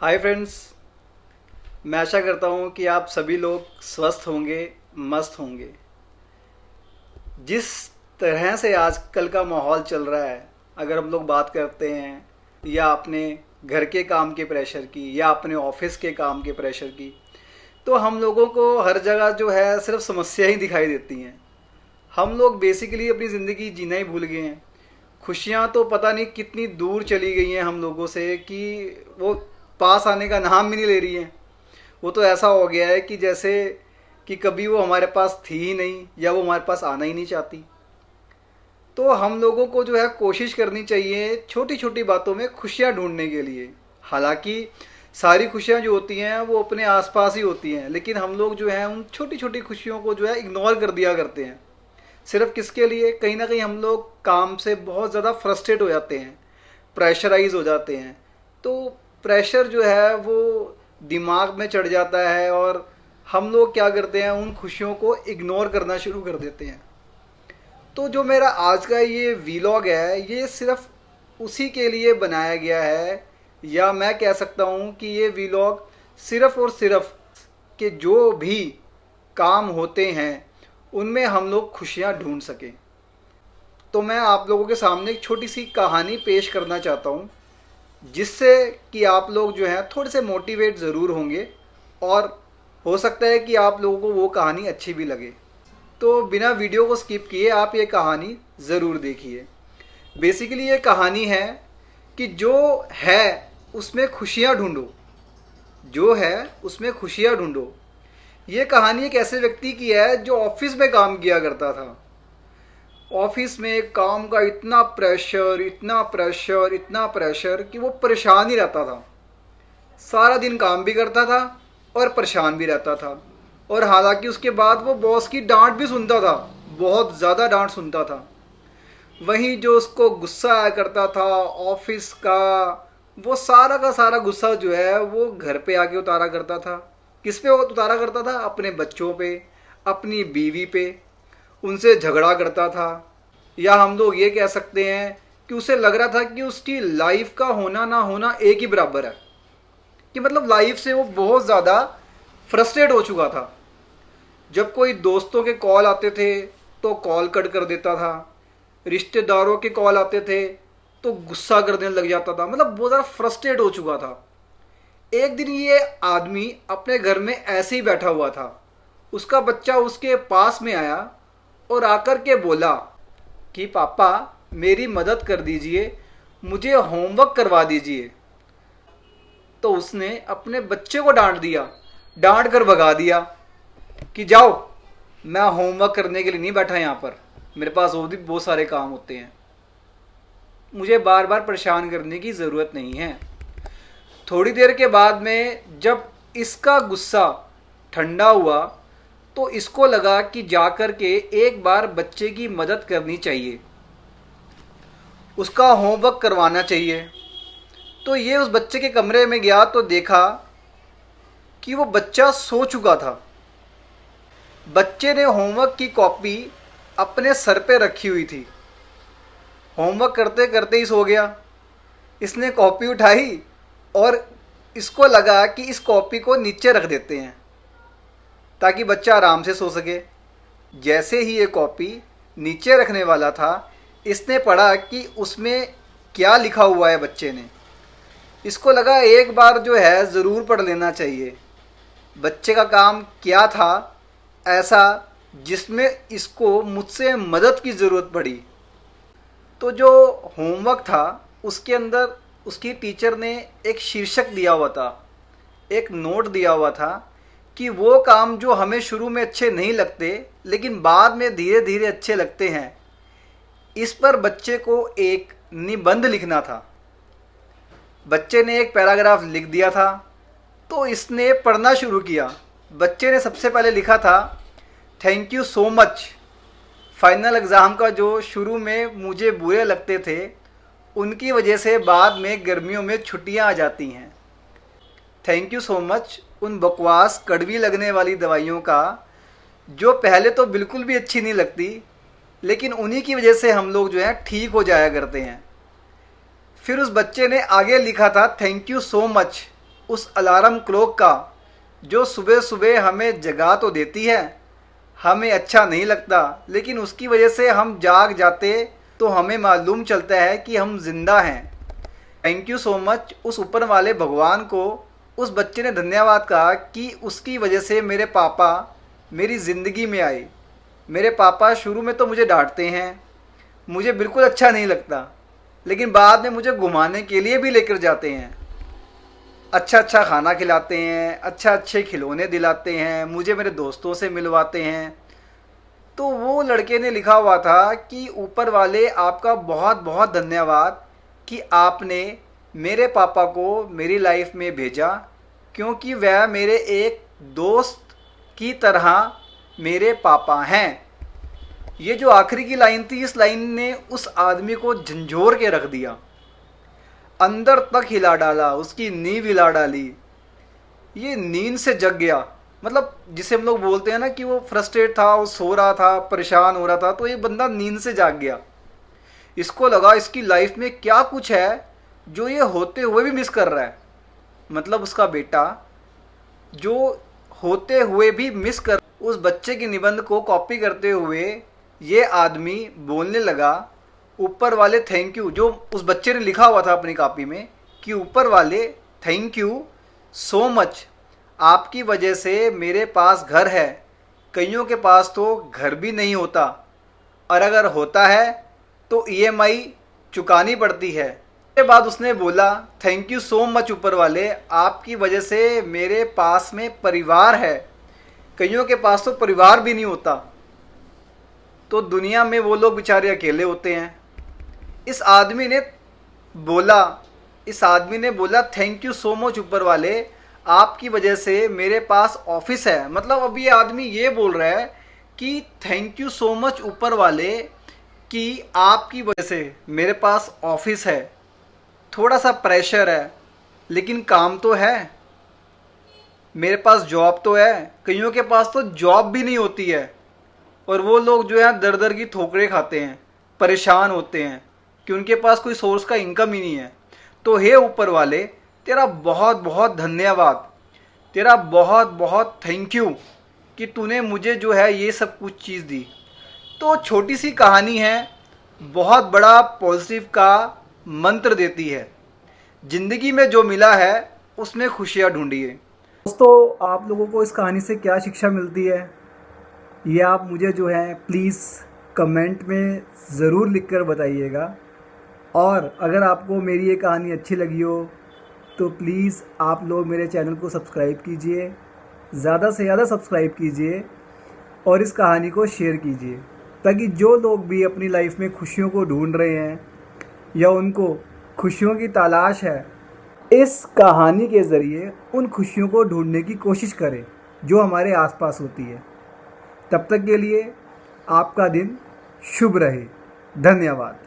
Hi friends. मैं आशा करता हूँ कि आप सभी लोग स्वस्थ होंगे, मस्त होंगे। जिस तरह से आजकल का माहौल चल रहा है, अगर हम लोग बात करते हैं या अपने घर के काम के प्रेशर की या अपने ऑफिस के काम के प्रेशर की, तो हम लोगों को हर जगह जो है सिर्फ समस्या ही दिखाई देती हैं। हम लोग बेसिकली अपनी ज़िंदगी जीना ही भूल गए हैं। खुशियाँ तो पता नहीं कितनी दूर चली गई हैं हम लोगों से कि वो पास आने का नाम भी नहीं ले रही हैं। वो तो ऐसा हो गया है कि जैसे कि कभी वो हमारे पास थी ही नहीं या वो हमारे पास आना ही नहीं चाहती। तो हम लोगों को जो है कोशिश करनी चाहिए छोटी छोटी बातों में खुशियाँ ढूंढने के लिए। हालांकि सारी खुशियाँ जो होती हैं वो अपने आसपास ही होती हैं, लेकिन हम लोग जो है उन छोटी छोटी खुशियों को जो है इग्नोर कर दिया करते हैं। सिर्फ किसके लिए? कहीं ना कहीं हम लोग काम से बहुत ज़्यादा फ्रस्ट्रेट हो जाते हैं, प्रेशराइज हो जाते हैं। तो प्रेशर जो है वो दिमाग में चढ़ जाता है और हम लोग क्या करते हैं, उन खुशियों को इग्नोर करना शुरू कर देते हैं। तो जो मेरा आज का ये वीलॉग है, ये सिर्फ उसी के लिए बनाया गया है, या मैं कह सकता हूँ कि ये वीलॉग सिर्फ और सिर्फ कि जो भी काम होते हैं उनमें हम लोग खुशियाँ ढूंढ सकें। तो मैं आप लोगों के सामने एक छोटी सी कहानी पेश करना चाहता हूँ, जिससे कि आप लोग जो हैं थोड़े से मोटिवेट ज़रूर होंगे और हो सकता है कि आप लोगों को वो कहानी अच्छी भी लगे। तो बिना वीडियो को स्किप किए आप ये कहानी ज़रूर देखिए। बेसिकली ये कहानी है कि जो है उसमें खुशियाँ ढूंढो, जो है उसमें खुशियाँ ढूंढो। ये कहानी एक ऐसे व्यक्ति की है जो ऑफिस में काम किया करता था। ऑफिस में काम का इतना प्रेशर, इतना प्रेशर, इतना प्रेशर कि वो परेशान ही रहता था। सारा दिन काम भी करता था और परेशान भी रहता था। और हालांकि उसके बाद वो बॉस की डांट भी सुनता था, बहुत ज़्यादा डांट सुनता था। वहीं जो उसको गुस्सा आया करता था ऑफिस का, वो सारा का सारा गुस्सा जो है वो घर पे आके उतारा करता था। किस पे उतारा करता था? अपने बच्चों पे, अपनी बीवी पे। उनसे झगड़ा करता था, या हम लोग ये कह सकते हैं कि उसे लग रहा था कि उसकी लाइफ का होना ना होना एक ही बराबर है। कि मतलब लाइफ से वो बहुत ज़्यादा फ्रस्ट्रेट हो चुका था। जब कोई दोस्तों के कॉल आते थे तो कॉल कट कर देता था, रिश्तेदारों के कॉल आते थे तो गुस्सा करने लग जाता था। मतलब बहुत ज़्यादा फ्रस्ट्रेट हो चुका था। एक दिन ये आदमी अपने घर में ऐसे ही बैठा हुआ था। उसका बच्चा उसके पास में आया और आकर के बोला कि पापा मेरी मदद कर दीजिए, मुझे होमवर्क करवा दीजिए। तो उसने अपने बच्चे को डांट दिया, डांट कर भगा दिया कि जाओ, मैं होमवर्क करने के लिए नहीं बैठा यहाँ पर, मेरे पास और भी बहुत सारे काम होते हैं, मुझे बार बार परेशान करने की ज़रूरत नहीं है। थोड़ी देर के बाद में जब इसका गुस्सा ठंडा हुआ तो इसको लगा कि जाकर के एक बार बच्चे की मदद करनी चाहिए, उसका होमवर्क करवाना चाहिए। तो ये उस बच्चे के कमरे में गया तो देखा कि वो बच्चा सो चुका था। बच्चे ने होमवर्क की कॉपी अपने सर पे रखी हुई थी। होमवर्क करते करते ही सो गया। इसने कॉपी उठाई और इसको लगा कि इस कॉपी को नीचे रख देते हैं ताकि बच्चा आराम से सो सके। जैसे ही ये कॉपी नीचे रखने वाला था, इसने पढ़ा कि उसमें क्या लिखा हुआ है बच्चे ने। इसको लगा एक बार जो है ज़रूर पढ़ लेना चाहिए। बच्चे का काम क्या था ऐसा जिसमें इसको मुझसे मदद की ज़रूरत पड़ी। तो जो होमवर्क था उसके अंदर उसकी टीचर ने एक शीर्षक दिया हुआ था, एक नोट दिया हुआ था कि वो काम जो हमें शुरू में अच्छे नहीं लगते लेकिन बाद में धीरे धीरे अच्छे लगते हैं, इस पर बच्चे को एक निबंध लिखना था। बच्चे ने एक पैराग्राफ लिख दिया था तो इसने पढ़ना शुरू किया। बच्चे ने सबसे पहले लिखा था, thank you so much. Final exam का जो शुरू में मुझे बुरे लगते थे, उनकी वजह से बाद में गर्मियों में छुट्टियां आ जाती हैं। थैंक यू सो मच उन बकवास कड़वी लगने वाली दवाइयों का, जो पहले तो बिल्कुल भी अच्छी नहीं लगती, लेकिन उन्हीं की वजह से हम लोग जो है ठीक हो जाया करते हैं। फिर उस बच्चे ने आगे लिखा था, थैंक यू सो मच उस अलार्म क्लॉक का जो सुबह सुबह हमें जगा तो देती है, हमें अच्छा नहीं लगता, लेकिन उसकी वजह से हम जाग जाते तो हमें मालूम चलता है कि हम जिंदा हैं। थैंक यू सो मच उस ऊपर वाले भगवान को। उस बच्चे ने धन्यवाद कहा कि उसकी वजह से मेरे पापा मेरी ज़िंदगी में आए। मेरे पापा शुरू में तो मुझे डांटते हैं, मुझे बिल्कुल अच्छा नहीं लगता, लेकिन बाद में मुझे घुमाने के लिए भी लेकर जाते हैं, अच्छा अच्छा खाना खिलाते हैं, अच्छे खिलौने दिलाते हैं, मुझे मेरे दोस्तों से मिलवाते हैं। तो वो लड़के ने लिखा हुआ था कि ऊपर वाले आपका बहुत बहुत धन्यवाद कि आपने मेरे पापा को मेरी लाइफ में भेजा, क्योंकि वह मेरे एक दोस्त की तरह मेरे पापा हैं। ये जो आखिरी की लाइन थी, इस लाइन ने उस आदमी को झंझोर के रख दिया, अंदर तक हिला डाला, उसकी नींव हिला डाली। ये नींद से जग गया। मतलब जिसे हम लोग बोलते हैं ना कि वो फ्रस्ट्रेट था, वो सो रहा था, परेशान हो रहा था, तो ये बंदा नींद से जाग गया। इसको लगा इसकी लाइफ में क्या कुछ है जो ये होते हुए भी मिस कर रहा है। मतलब उसका बेटा जो होते हुए भी मिस कर, उस बच्चे के निबंध को कॉपी करते हुए ये आदमी बोलने लगा, ऊपर वाले थैंक यू, जो उस बच्चे ने लिखा हुआ था अपनी कॉपी में कि ऊपर वाले थैंक यू सो मच, आपकी वजह से मेरे पास घर है। कईयों के पास तो घर भी नहीं होता, और अगर होता है तो EMI चुकानी पड़ती है। उसके बाद उसने बोला थैंक यू सो मच ऊपर वाले, आपकी वजह से मेरे पास में परिवार है। कईयों के पास तो परिवार भी नहीं होता, तो दुनिया में वो लोग बेचारे अकेले होते हैं। इस आदमी ने बोला थैंक यू सो मच ऊपर वाले, आपकी वजह से मेरे पास ऑफिस है। मतलब अब ये आदमी ये बोल रहा है कि थैंक यू सो मच ऊपर वाले कि आपकी वजह से मेरे पास ऑफिस है। थोड़ा सा प्रेशर है, लेकिन काम तो है, मेरे पास जॉब तो है। कईयों के पास तो जॉब भी नहीं होती है, और वो लोग जो है दर दर की ठोकरें खाते हैं, परेशान होते हैं कि उनके पास कोई सोर्स का इनकम ही नहीं है। तो हे ऊपर वाले, तेरा बहुत बहुत धन्यवाद, तेरा बहुत बहुत थैंक यू कि तूने मुझे जो है ये सब कुछ चीज़ दी। तो छोटी सी कहानी है, बहुत बड़ा पॉजिटिव का मंत्र देती है। ज़िंदगी में जो मिला है उसमें खुशियाँ ढूंढिए। दोस्तों, आप लोगों को इस कहानी से क्या शिक्षा मिलती है, ये आप मुझे जो है प्लीज़ कमेंट में ज़रूर लिखकर बताइएगा। और अगर आपको मेरी ये कहानी अच्छी लगी हो तो प्लीज़ आप लोग मेरे चैनल को सब्सक्राइब कीजिए, ज़्यादा से ज़्यादा सब्सक्राइब कीजिए, और इस कहानी को शेयर कीजिए, ताकि जो लोग भी अपनी लाइफ में खुशियों को ढूंढ रहे हैं या उनको खुशियों की तलाश है, इस कहानी के ज़रिए उन खुशियों को ढूंढने की कोशिश करें जो हमारे आसपास होती है। तब तक के लिए आपका दिन शुभ रहे। धन्यवाद।